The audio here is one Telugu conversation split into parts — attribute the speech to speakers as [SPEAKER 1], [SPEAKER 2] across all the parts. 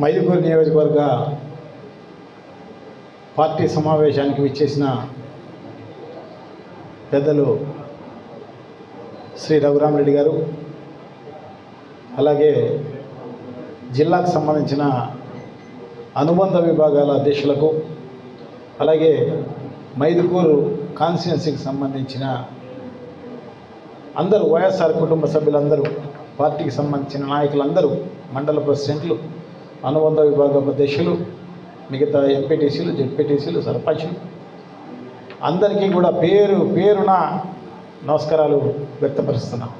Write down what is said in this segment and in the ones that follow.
[SPEAKER 1] మైదుకూరు నియోజకవర్గ పార్టీ సమావేశానికి విచ్చేసిన పెద్దలు శ్రీ రఘురామరెడ్డి గారు, అలాగే జిల్లాకు సంబంధించిన అనుబంధ విభాగాల అధ్యక్షులకు, అలాగే మైదుకూరు కాన్స్టిట్యున్సీకి సంబంధించిన అందరూ వైఎస్ఆర్ కుటుంబ సభ్యులందరూ, పార్టీకి సంబంధించిన నాయకులందరూ, మండల ప్రెసిడెంట్లు, అనుబంధ విభాగ అధ్యక్షులు, మిగతా ఎంపీటీసీలు, జెడ్పీటీసీలు, సర్పంచులు అందరికీ కూడా పేరు పేరున నమస్కారాలు వ్యక్తపరుస్తున్నాం.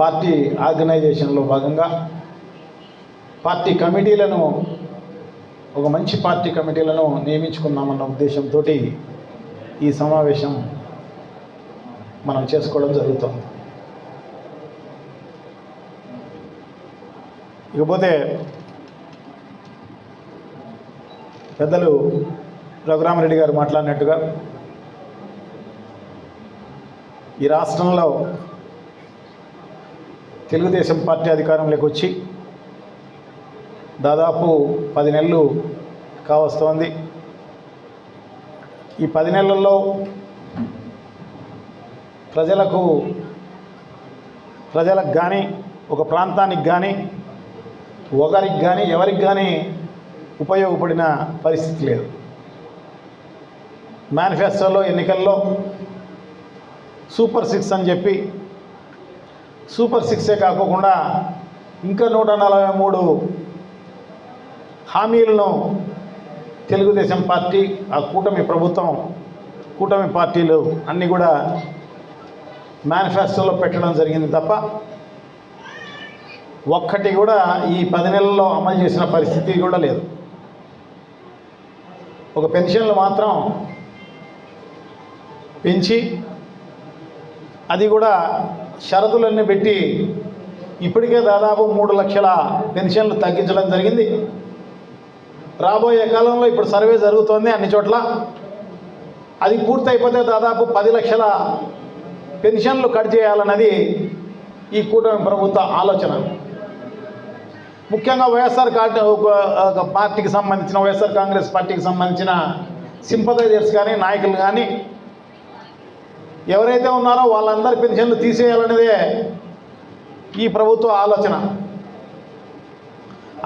[SPEAKER 1] పార్టీ ఆర్గనైజేషన్లో భాగంగా పార్టీ కమిటీలను, ఒక మంచి పార్టీ కమిటీలను నియమించుకున్నామన్న ఉద్దేశంతో ఈ సమావేశం మనం చేసుకోవడం జరుగుతుంది. ఇకపోతే పెద్దలు రఘురామరెడ్డి గారు మాట్లాడినట్టుగా ఈ రాష్ట్రంలో తెలుగుదేశం పార్టీ అధికారంలోకి వచ్చి దాదాపు 10 నెలలు కావస్తోంది. ఈ 10 నెలల్లో ప్రజలకు కానీ, ఒక ప్రాంతానికి కానీ, ఒకరికి కానీ, ఎవరికి కానీ ఉపయోగపడిన పరిస్థితి లేదు. మేనిఫెస్టోలో, ఎన్నికల్లో సూపర్ 6 అని చెప్పి, సూపర్ 6ఏ కాకుండా ఇంకా 143 హామీలను తెలుగుదేశం పార్టీ, ఆ కూటమి ప్రభుత్వం, కూటమి పార్టీలు అన్నీ కూడా మేనిఫెస్టోలో పెట్టడం జరిగింది తప్ప ఒక్కటి కూడా ఈ 10 నెలల్లో అమలు చేసిన పరిస్థితి కూడా లేదు. ఒక పెన్షన్లు మాత్రం పెంచి, అది కూడా షరతులన్నీ పెట్టి ఇప్పటికే దాదాపు 3 లక్షల పెన్షన్లు తగ్గించడం జరిగింది. రాబోయే కాలంలో ఇప్పుడు సర్వే జరుగుతోంది అన్ని చోట్ల, అది పూర్తయిపోతే దాదాపు 10 లక్షల పెన్షన్లు కట్ చేయాలన్నది ఈ కూటమి ప్రభుత్వ ఆలోచన. ముఖ్యంగా వైఎస్ఆర్ పార్టీకి సంబంధించిన, వైఎస్ఆర్ కాంగ్రెస్ పార్టీకి సంబంధించిన సింపథైజర్స్ కానీ, నాయకులు కానీ ఎవరైతే ఉన్నారో వాళ్ళందరి పెన్షన్లు తీసేయాలనేదే ఈ ప్రభుత్వ ఆలోచన.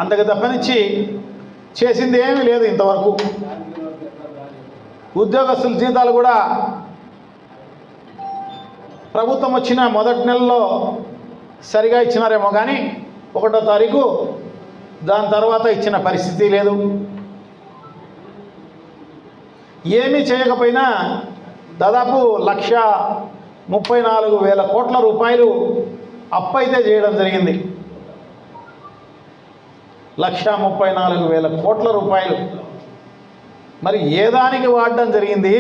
[SPEAKER 1] అంతకు తప్పనిచ్చి చేసింది ఏమీ లేదు ఇంతవరకు. ఉద్యోగస్తుల జీతాలు కూడా ప్రభుత్వం వచ్చిన మొదటి నెలలో సరిగా ఇచ్చినారేమో కానీ 1వ తారీఖు దాని తర్వాత ఇచ్చిన పరిస్థితి లేదు. ఏమీ చేయకపోయినా దాదాపు 1,34,000 కోట్ల రూపాయలు అప్పు అయితే చేయడం జరిగింది. 1,34,000 కోట్ల రూపాయలు మరి ఏ దానికి వాడడం జరిగింది?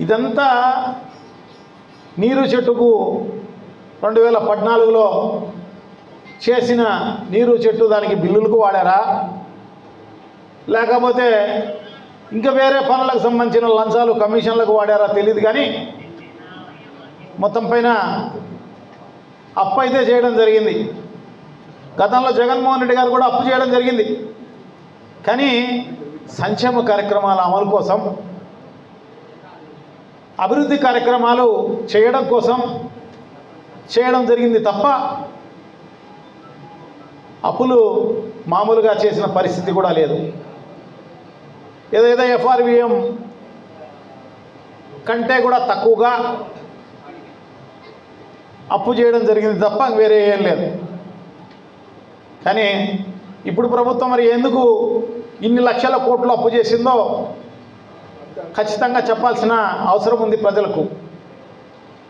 [SPEAKER 1] ఇదంతా నీరు చెట్టుకు 2014లో చేసిన నీరు చెట్టు దానికి బిల్లులకు వాడారా, లేకపోతే ఇంకా వేరే పనులకు సంబంధించిన లంచాలు, కమిషన్లకు వాడారా తెలియదు. కానీ మొత్తం పైన అప్పు అయితే చేయడం జరిగింది. గతంలో జగన్మోహన్ రెడ్డి గారు కూడా అప్పు చేయడం జరిగింది. కానీ సంక్షేమ కార్యక్రమాల అమలు కోసం, అభివృద్ధి కార్యక్రమాలు చేయడం కోసం చేయడం జరిగింది తప్ప అప్పులు మామూలుగా చేసిన పరిస్థితి కూడా లేదు. ఏదైతే FRVM కంటే కూడా తక్కువగా అప్పు చేయడం జరిగింది తప్ప వేరే ఏం లేదు. కానీ ఇప్పుడు ప్రభుత్వం మరి ఎందుకు ఇన్ని లక్షల కోట్లు అప్పు చేసిందో ఖచ్చితంగా చెప్పాల్సిన అవసరం ఉంది. ప్రజలకు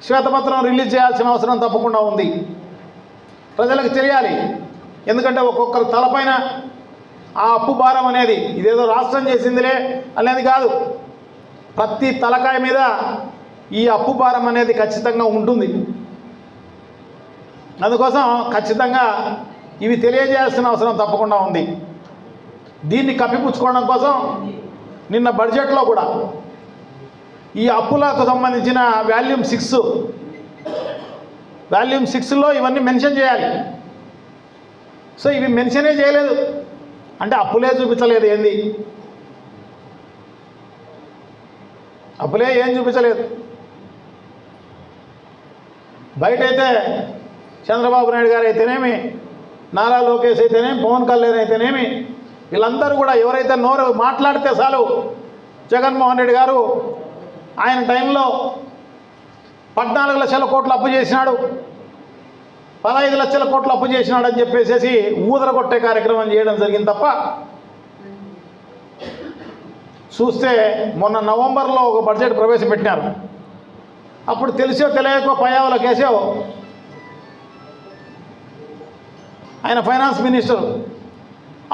[SPEAKER 1] శ్వేతపత్రం రిలీజ్ చేయాల్సిన అవసరం తప్పకుండా ఉంది. ప్రజలకు తెలియాలి. ఎందుకంటే ఒక్కొక్కరు తలపైన ఆ అప్పు భారం అనేది ఇదేదో రాష్ట్రం చేసిందిలే అనేది కాదు. ప్రతి తలకాయ మీద ఈ అప్పు భారం అనేది ఖచ్చితంగా ఉంటుంది. అందుకోసం ఖచ్చితంగా ఇవి తెలియజేయాల్సిన అవసరం తప్పకుండా ఉంది. దీన్ని కప్పిపుచ్చుకోవడం కోసం నిన్న బడ్జెట్లో కూడా ఈ అప్పులకు సంబంధించిన వాల్యూమ్ 6 వాల్యూమ్ 6లో ఇవన్నీ మెన్షన్ చేయాలి. సో ఇవి మెన్షనే చేయలేదు అంటే అప్పులే చూపించలేదు. ఏంది అప్పులే ఏం చూపించలేదు. బయటైతే చంద్రబాబు నాయుడు గారు అయితేనేమి, నారా లోకేష్ అయితేనేమి, పవన్ కళ్యాణ్ అయితేనేమి, వీళ్ళందరూ కూడా ఎవరైతే నోరు మాట్లాడితే చాలు జగన్మోహన్ రెడ్డి గారు ఆయన టైంలో 14 లక్షల కోట్లు అప్పు చేసినాడు, 15 లక్షల కోట్లు అప్పు చేసినాడు అని చెప్పేసి ఊదరగొట్టే కార్యక్రమం చేయడం జరిగింది తప్ప, చూస్తే మొన్న నవంబర్లో ఒక బడ్జెట్ ప్రవేశపెట్టినారు. అప్పుడు తెలిసో తెలియకో పయ్యావుల కేశవ్ ఆయన ఫైనాన్స్ మినిస్టర్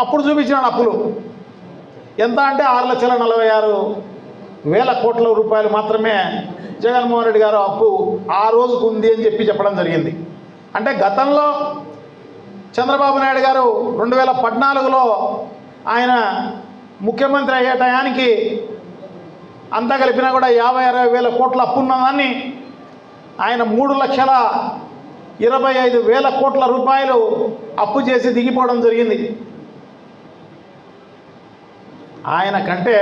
[SPEAKER 1] అప్పుడు చూపించినాడు అప్పులు ఎంత అంటే 6,46,000 కోట్ల రూపాయలు మాత్రమే జగన్మోహన్ రెడ్డి గారు అప్పు ఆ రోజుకు ఉంది అని చెప్పడం జరిగింది. అంటే గతంలో చంద్రబాబు నాయుడు గారు 2014లో ఆయన ముఖ్యమంత్రి అయ్యే టయానికి అంతా కలిపినా కూడా 50-60 కోట్ల అప్పు ఉన్నదాన్ని ఆయన 3,25,000 కోట్ల రూపాయలు అప్పు చేసి దిగిపోవడం జరిగింది. ఆయన కంటే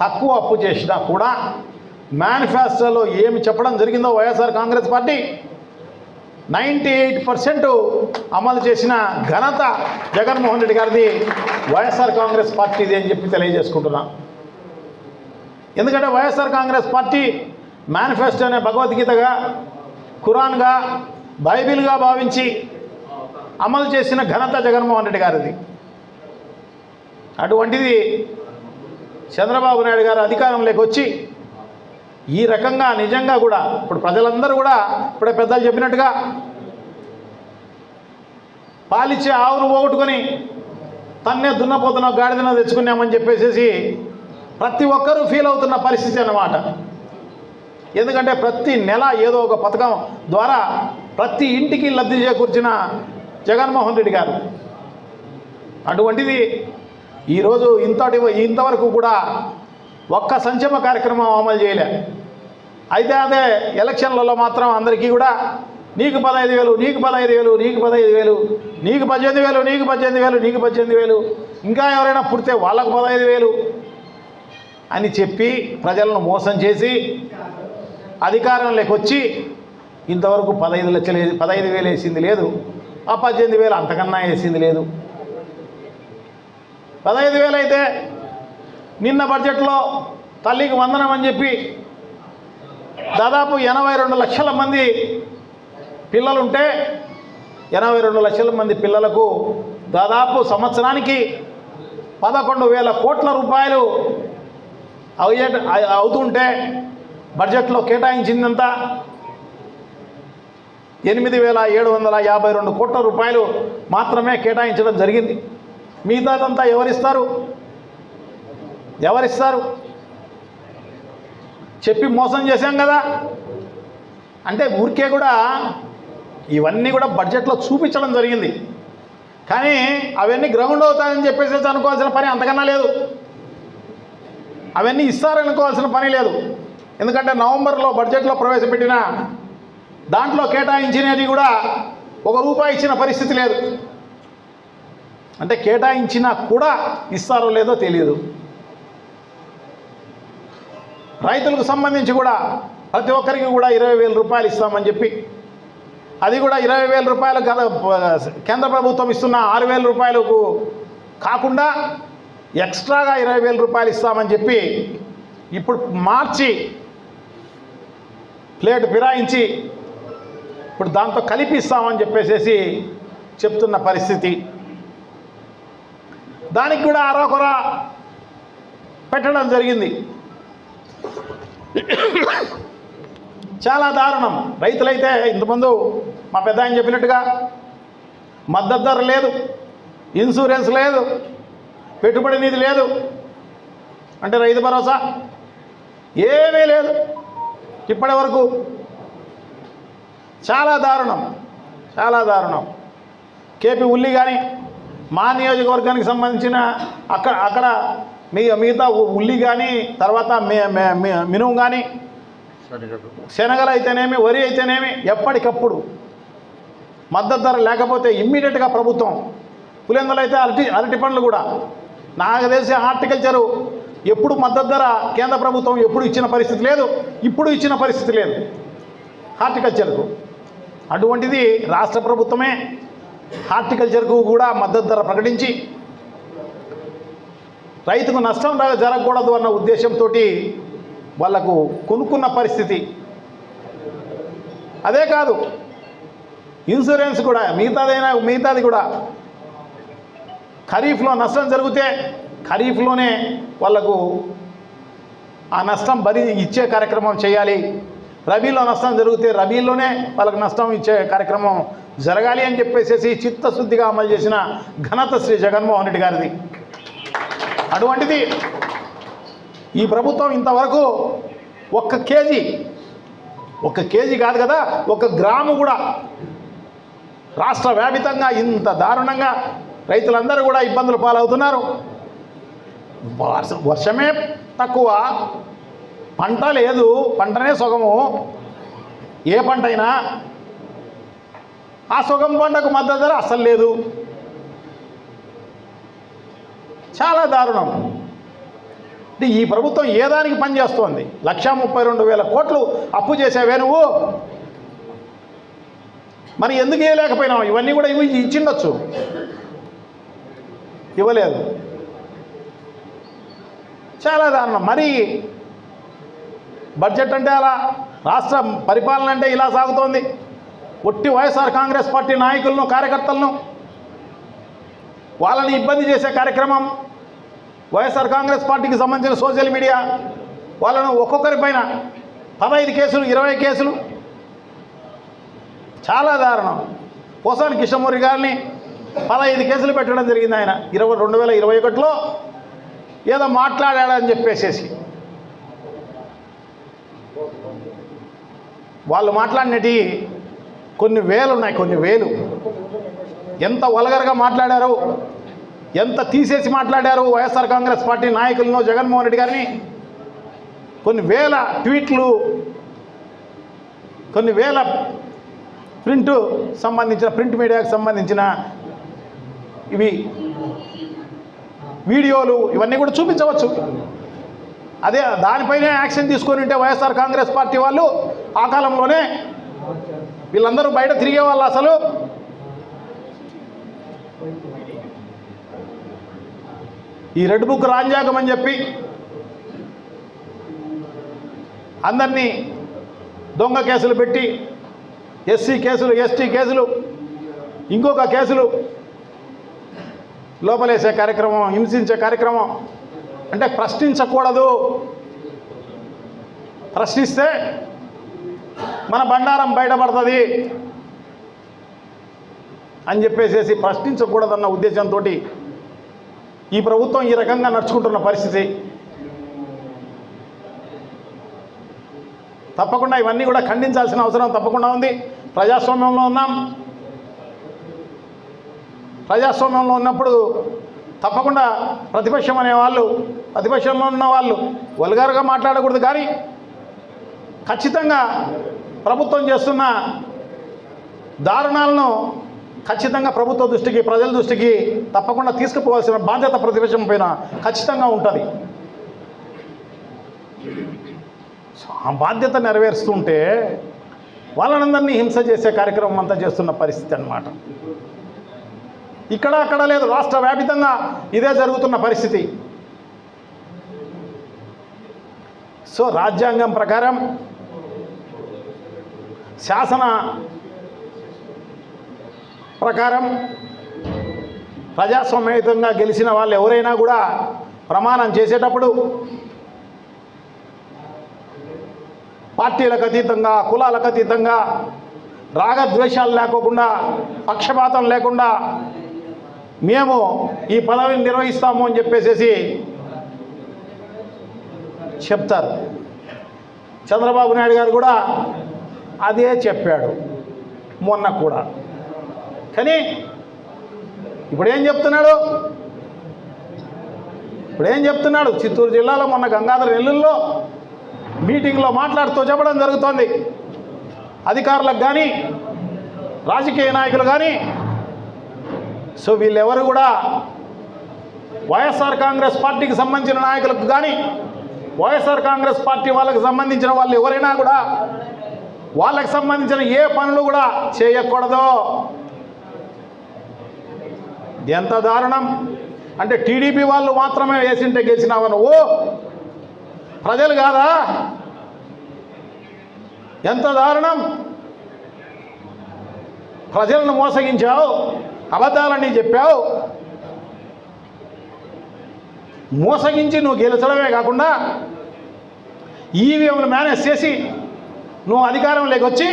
[SPEAKER 1] తక్కువ అప్పు చేసినా కూడా మేనిఫెస్టోలో ఏమి చెప్పడం జరిగిందో వైఎస్ఆర్ కాంగ్రెస్ పార్టీ 98% అమలు చేసిన ఘనత జగన్మోహన్ రెడ్డి గారిది, వైఎస్ఆర్ కాంగ్రెస్ పార్టీది అని చెప్పి తెలియజేసుకుంటున్నా. ఎందుకంటే వైఎస్ఆర్ కాంగ్రెస్ పార్టీ మేనిఫెస్టోనే భగవద్గీతగా, ఖురాన్గా, బైబిల్గా భావించి అమలు చేసిన ఘనత జగన్మోహన్ రెడ్డి గారిది. అటువంటిది చంద్రబాబు నాయుడు గారు అధికారంలోకి వచ్చి ఈ రకంగా నిజంగా కూడా ఇప్పుడు ప్రజలందరూ కూడా ఇప్పుడే పెద్దలు చెప్పినట్టుగా పాలిచ్చే ఆవును పోగొట్టుకొని తన్నే దున్నపోతున్న గాడిదన తెచ్చుకున్నామని చెప్పేసి ప్రతి ఒక్కరూ ఫీల్ అవుతున్న పరిస్థితి అన్నమాట. ఎందుకంటే ప్రతి నెల ఏదో ఒక పథకం ద్వారా ప్రతి ఇంటికి లబ్ధి చేకూర్చిన జగన్మోహన్ రెడ్డి గారు. అటువంటిది ఈరోజు ఇంతవరకు కూడా ఒక్క సంక్షేమ కార్యక్రమం అమలు చేయలే. అయితే అదే ఎలక్షన్లలో మాత్రం అందరికీ కూడా నీకు 15,000, నీకు 15,000, నీకు 15,000, నీకు 18,000, నీకు 18,000, నీకు 18,000, ఇంకా ఎవరైనా పుడితే వాళ్ళకు 15,000 అని చెప్పి ప్రజలను మోసం చేసి అధికారంలోకి వచ్చి ఇంతవరకు 15,000 వేసింది లేదు, ఆ 18,000 అంతకన్నా వేసింది లేదు. 15,000 అయితే నిన్న బడ్జెట్లో తల్లికి వందనం అని చెప్పి దాదాపు 82 లక్షల మంది పిల్లలుంటే 82 లక్షల మంది పిల్లలకు దాదాపు సంవత్సరానికి 11,000 కోట్ల రూపాయలు అవుతుంటే బడ్జెట్లో కేటాయించిందంతా 8,752 కోట్ల రూపాయలు మాత్రమే కేటాయించడం జరిగింది. మిగతాదంతా ఎవరిస్తారు? చెప్పి మోసం చేశాం కదా. అంటే ఊరికే కూడా ఇవన్నీ కూడా బడ్జెట్లో చూపించడం జరిగింది, కానీ అవన్నీ గ్రౌండ్ అవుతాయని చెప్పేసి అనుకోవాల్సిన పని అంతకన్నా లేదు. అవన్నీ ఇస్తారనుకోవాల్సిన పని లేదు. ఎందుకంటే నవంబర్లో బడ్జెట్లో ప్రవేశపెట్టిన దాంట్లో కేటాయించినది కూడా ₹1 ఇచ్చిన పరిస్థితి లేదు. అంటే కేటాయించినా కూడా ఇస్తారో లేదో తెలియదు. రైతులకు సంబంధించి కూడా ప్రతి ఒక్కరికి కూడా 20,000 రూపాయలు ఇస్తామని చెప్పి, అది కూడా 20,000 రూపాయలు కేంద్ర ప్రభుత్వం ఇస్తున్న 6,000 రూపాయలకు కాకుండా ఎక్స్ట్రాగా 20,000 రూపాయలు ఇస్తామని చెప్పి ఇప్పుడు మార్చి ప్లేట్ ఫిరాయించి ఇప్పుడు దాంతో కలిపి ఇస్తామని చెప్పేసి చెప్తున్న పరిస్థితి. దానికి కూడా అరకొర పెట్టడం జరిగింది. చాలా దారుణం. రైతులైతే ఇంతకుముందు మా పెద్ద ఆయన చెప్పినట్టుగా మద్దతు ధర లేదు, ఇన్సూరెన్స్ లేదు, పెట్టుబడి నిధి లేదు, అంటే రైతు భరోసా ఏమీ లేదు ఇప్పటి వరకు. చాలా దారుణం. కేపీ ఉల్లి కానీ మా నియోజకవర్గానికి సంబంధించిన అక్కడ మిగతా ఉల్లి కానీ తర్వాత మినుము కానీ శనగలు అయితేనేమి, వరి అయితేనేమి ఎప్పటికప్పుడు మద్దతు ధర లేకపోతే ఇమ్మీడియట్గా ప్రభుత్వం, పులిందలు అయితే అరటి పండ్లు కూడా, నాకు తెలిసి హార్టికల్చరు ఎప్పుడు మద్దతు ధర కేంద్ర ప్రభుత్వం ఎప్పుడు ఇచ్చిన పరిస్థితి లేదు, ఇప్పుడు ఇచ్చిన పరిస్థితి లేదు హార్టికల్చర్కు. అటువంటిది రాష్ట్ర ప్రభుత్వమే హార్టికల్చర్కు కూడా మద్దతు ధర ప్రకటించి రైతుకు నష్టం జరగకూడదు అన్న ఉద్దేశంతో వాళ్లకు కొనుక్కున్న పరిస్థితి. అదే కాదు, ఇన్సూరెన్స్ కూడా మిగతాది కూడా ఖరీఫ్లో నష్టం జరిగితే ఖరీఫ్లోనే వాళ్లకు ఆ నష్టం ఇచ్చే కార్యక్రమం చేయాలి, రబీలో నష్టం జరిగితే రబీలోనే వాళ్ళకు నష్టం ఇచ్చే కార్యక్రమం జరగాలి అని చెప్పేసి చిత్తశుద్ధిగా అమలు చేసిన ఘనత శ్రీ జగన్మోహన్ రెడ్డి గారిది. అటువంటిది ఈ ప్రభుత్వం ఇంతవరకు ఒక్క కేజీ కాదు కదా, 1 గ్రాము కూడా రాష్ట్ర వ్యాపితంగా ఇంత దారుణంగా రైతులందరూ కూడా ఇబ్బందులు పాలవుతున్నారు. వర్షమే తక్కువ, పంట లేదు, పంటనే సొగము. ఏ పంట అయినా ఆ సొగం పంటకు మద్దతు ధర అస్సలు లేదు. చాలా దారుణం. అంటే ఈ ప్రభుత్వం ఏ దానికి పనిచేస్తోంది? 1,32,000 కోట్లు అప్పు చేసావే నువ్వు, మరి ఎందుకు ఇవ్వలేకపోయినావు? ఇవన్నీ కూడా ఇచ్చిండొచ్చు, ఇవ్వలేదు. చాలా దారుణం. మరి బడ్జెట్ అంటే అలా, రాష్ట్ర పరిపాలన అంటే ఇలా సాగుతోంది. ఒట్టి వైఎస్ఆర్ కాంగ్రెస్ పార్టీ నాయకులను, కార్యకర్తలను వాళ్ళని ఇబ్బంది చేసే కార్యక్రమం, వైఎస్ఆర్ కాంగ్రెస్ పార్టీకి సంబంధించిన సోషల్ మీడియా వాళ్ళను ఒక్కొక్కరిపైన 15 కేసులు, 20 కేసులు, చాలా దారుణం. పోసాని కృష్ణమూర్తి గారిని 15 కేసులు పెట్టడం జరిగింది. ఆయన 2021లో ఏదో మాట్లాడాడని చెప్పేసేసి వాళ్ళు మాట్లాడినటి కొన్ని వేలు ఉన్నాయి, కొన్ని వేలు. ఎంత వల్గర్గా మాట్లాడారు, ఎంత తీసేసి మాట్లాడారు వైఎస్ఆర్ కాంగ్రెస్ పార్టీ నాయకులను, జగన్మోహన్ రెడ్డి గారిని. కొన్ని వేల ట్వీట్లు, కొన్ని వేల ప్రింట్ మీడియాకు సంబంధించిన ఇవి వీడియోలు, ఇవన్నీ కూడా చూపించవచ్చు. అదే దానిపైనే యాక్షన్ తీసుకొని ఉంటే వైఎస్ఆర్ కాంగ్రెస్ పార్టీ వాళ్ళు ఆ కాలంలోనే వీళ్ళందరూ బయట తిరిగే వాళ్ళు. అసలు ఈ రెడ్ బుక్ రాజ్యాంగం అని చెప్పి అందరినీ దొంగ కేసులు పెట్టి, ఎస్సీ కేసులు, ఎస్టీ కేసులు, ఇంకొక కేసులు లోపలేసే కార్యక్రమం, హింసించే కార్యక్రమం. అంటే ప్రశ్నించకూడదు, ప్రశ్నిస్తే మన బండారం బయటపడుతుంది అని చెప్పేసి ప్రశ్నించకూడదన్న ఉద్దేశంతో ఈ ప్రభుత్వం ఈ రకంగా నడుచుకుంటున్న పరిస్థితి. తప్పకుండా ఇవన్నీ కూడా ఖండించాల్సిన అవసరం తప్పకుండా ఉంది. ప్రజాస్వామ్యంలో ఉన్నాం. ప్రజాస్వామ్యంలో ఉన్నప్పుడు తప్పకుండా ప్రతిపక్షం అనేవాళ్ళు, ప్రతిపక్షంలో ఉన్న వాళ్ళు వల్గర్గా మాట్లాడకూడదు, కానీ ఖచ్చితంగా ప్రభుత్వం చేస్తున్న దారుణాలను ఖచ్చితంగా ప్రభుత్వ దృష్టికి, ప్రజల దృష్టికి తప్పకుండా తీసుకుపోవాల్సిన బాధ్యత ప్రతిపక్షం పైన ఖచ్చితంగా ఉంటుంది. ఆ బాధ్యత నెరవేరుస్తుంటే వాళ్ళనందరినీ హింస చేసే కార్యక్రమం అంతా చేస్తున్న పరిస్థితి అన్నమాట. ఇక్కడ అక్కడ లేదు, రాష్ట్ర వ్యాపితంగా ఇదే జరుగుతున్న పరిస్థితి. సో రాజ్యాంగం ప్రకారం, శాసన ప్రకారం ప్రజాస్వామ్యయుతంగా గెలిచిన వాళ్ళు ఎవరైనా కూడా ప్రమాణం చేసేటప్పుడు పార్టీలకు అతీతంగా, కులాలకు అతీతంగా, రాగద్వేషాలు లేకోకుండా, పక్షపాతం లేకుండా మేము ఈ పదవిని నిర్వహిస్తాము అని చెప్పేసి చెప్తారు. చంద్రబాబు నాయుడు గారు కూడా అదే చెప్పాడు మొన్న కూడా. కానీ ఇప్పుడేం చెప్తున్నాడు? చిత్తూరు జిల్లాలో మొన్న గంగాధర నెల్లూరులో మీటింగ్లో మాట్లాడుతూ చెప్పడం జరుగుతోంది. అధికారులకు కానీ రాజకీయ నాయకులు కానీ. సో వీళ్ళెవరు కూడా వైఎస్ఆర్ కాంగ్రెస్ పార్టీకి సంబంధించిన నాయకులకు కానీ వైఎస్ఆర్ కాంగ్రెస్ పార్టీ వాళ్ళకి సంబంధించిన వాళ్ళు ఎవరైనా కూడా వాళ్ళకి సంబంధించిన ఏ పనులు కూడా చేయకూడదు. ఎంత దారుణం అంటే టీడీపీ వాళ్ళు మాత్రమే వేసింటే గెలిచినావు నువ్వు, ప్రజలు కాదా? ఎంత దారుణం! ప్రజలను మోసగించావు, అబద్ధాలని చెప్పావు. మోసగించి నువ్వు గెలిచడమే కాకుండా ఈవీఎంలు మేనేజ్ చేసి నువ్వు అధికారంలోకి వచ్చి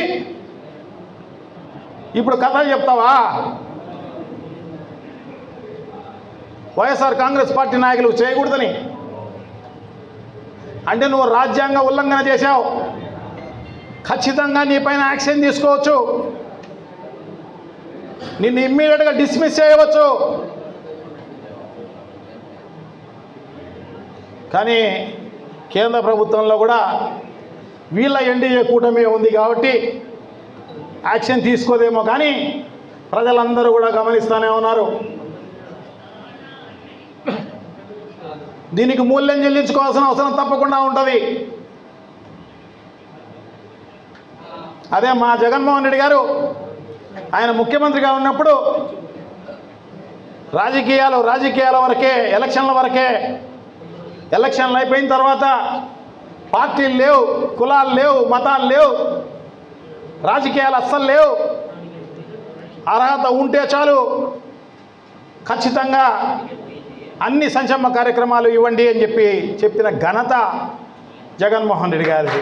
[SPEAKER 1] ఇప్పుడు కథలు చెప్తావా? వైఎస్ఆర్ కాంగ్రెస్ పార్టీ నాయకులు చేయకూడదని అంటే నువ్వు రాజ్యాంగ ఉల్లంఘన చేశావు. ఖచ్చితంగా నీ పైన యాక్షన్ తీసుకోవచ్చు, నిన్ను ఇమ్మీడియట్గా డిస్మిస్ చేయవచ్చు. కానీ కేంద్ర ప్రభుత్వంలో కూడా వీళ్ళ ఎన్డీఏ కూటమి ఉంది కాబట్టి యాక్షన్ తీసుకోదేమో, కానీ ప్రజలందరూ కూడా గమనిస్తూనే ఉన్నారు. దీనికి మూల్యం చెల్లించుకోవాల్సిన అవసరం తప్పకుండా ఉంటుంది. అదే మా జగన్మోహన్ రెడ్డి గారు ఆయన ముఖ్యమంత్రిగా ఉన్నప్పుడు రాజకీయాల వరకే, ఎలక్షన్ల వరకే. ఎలక్షన్లు అయిపోయిన తర్వాత పార్టీలు లేవు, కులాలు లేవు, మతాలు లేవు, రాజకీయాలు అస్సలు లేవు. అర్హత ఉంటే చాలు ఖచ్చితంగా అన్ని సంక్షేమ కార్యక్రమాలు ఇవ్వండి అని చెప్పిన ఘనత జగన్మోహన్ రెడ్డి గారిది.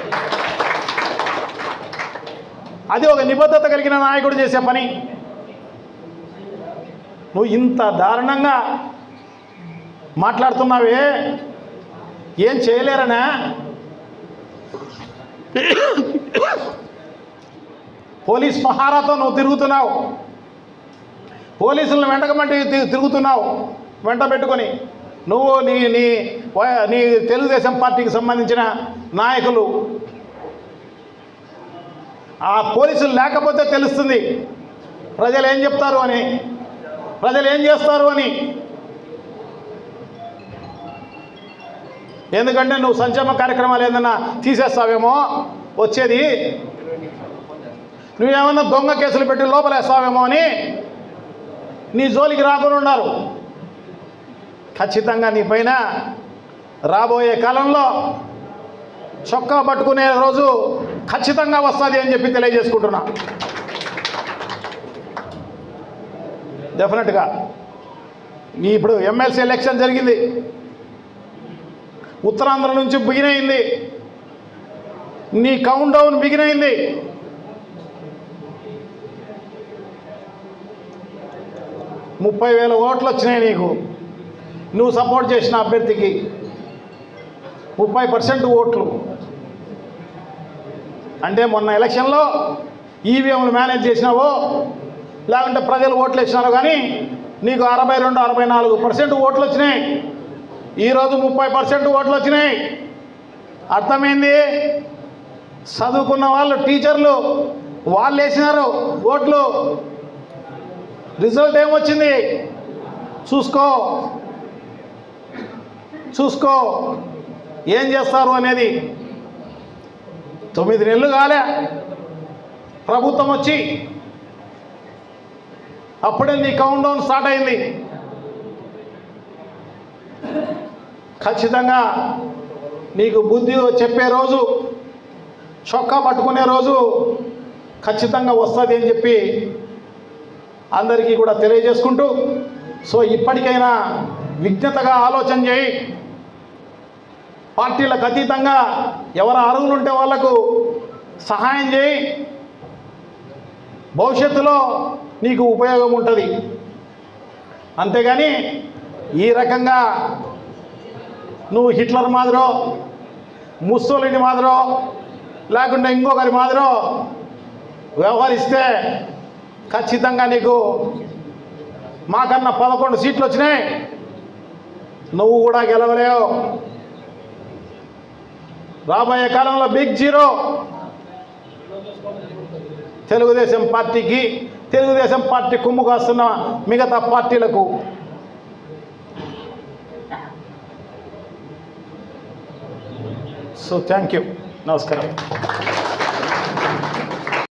[SPEAKER 1] అది ఒక నిబద్ధత కలిగిన నాయకుడు చేసే పని. నువ్వు ఇంత దారుణంగా మాట్లాడుతున్నావే, ఏం చేయలేరనా? పోలీస్ పహారాతో నువ్వు తిరుగుతున్నావు, పోలీసులను వెంటకమంటే తిరుగుతున్నావు వెంట పెట్టుకొని. నువ్వు నీ తెలుగుదేశం పార్టీకి సంబంధించిన నాయకులు, ఆ పోలీసులు లేకపోతే తెలుస్తుంది ప్రజలు ఏం చెప్తారు అని, ప్రజలు ఏం చేస్తారు అని. ఎందుకంటే నువ్వు సంక్షేమ కార్యక్రమాలు ఏదన్నా తీసేస్తావేమో వచ్చేది, నువ్వేమన్నా దొంగ కేసులు పెట్టి లోపలేస్తావేమో అని నీ జోలికి రాకుండా ఉన్నారు. ఖచ్చితంగా నీ పైన రాబోయే కాలంలో చొక్కా పట్టుకునే రోజు ఖచ్చితంగా వస్తుంది అని చెప్పి తెలియజేసుకుంటున్నా. డెఫినెట్గా ఇప్పుడు ఎమ్మెల్సీ ఎలక్షన్ జరిగింది, ఉత్తరాంధ్ర నుంచి బిగినైంది, నీ కౌంట్ డౌన్ బిగినైంది. ముప్పై 30,000 ఓట్లు వచ్చినాయి నీకు, నువ్వు సపోర్ట్ చేసిన అభ్యర్థికి 30% ఓట్లు. అంటే మొన్న ఎలక్షన్లో ఈవీఎంలు మేనేజ్ చేసినావో లేకుంటే ప్రజలు ఓట్లు వేసినారో కానీ నీకు 62-64% ఓట్లు వచ్చినాయి. ఈరోజు 30% ఓట్లు వచ్చినాయి. అర్థమైంది? చదువుకున్న వాళ్ళు, టీచర్లు వాళ్ళు వేసినారు ఓట్లు. రిజల్ట్ ఏమొచ్చింది చూసుకో ఏం చేస్తారు అనేది. 9 నెలలు కాలే ప్రభుత్వం వచ్చి, అప్పుడే నీ కౌంట్ డౌన్ స్టార్ట్ అయింది. ఖచ్చితంగా నీకు బుద్ధి చెప్పే రోజు, చొక్కా పట్టుకునే రోజు ఖచ్చితంగా వస్తుంది అని చెప్పి అందరికీ కూడా తెలియజేసుకుంటూ, సో ఇప్పటికైనా విజ్ఞతగా ఆలోచన చేయి. పార్టీలకు అతీతంగా ఎవరు అర్హులు ఉంటే వాళ్లకు సహాయం చేయి. భవిష్యత్తులో నీకు ఉపయోగం ఉంటుంది. అంతేగాని ఈ రకంగా నువ్వు హిట్లర్ మాదిరో, ముస్సోలిని మాదిరో, లేకుంటే ఇంకొకరి మాదిరో వ్యవహరిస్తే ఖచ్చితంగా నీకు మాకన్నా 11 సీట్లు వచ్చినాయి, నువ్వు కూడా గెలవలేవు. రాబోయే కాలంలో బిగ్ జీరో తెలుగుదేశం పార్టీకి, తెలుగుదేశం పార్టీ కొమ్ము కాస్తున్న మిగతా పార్టీలకు. సో థ్యాంక్ యూ, నమస్కారం.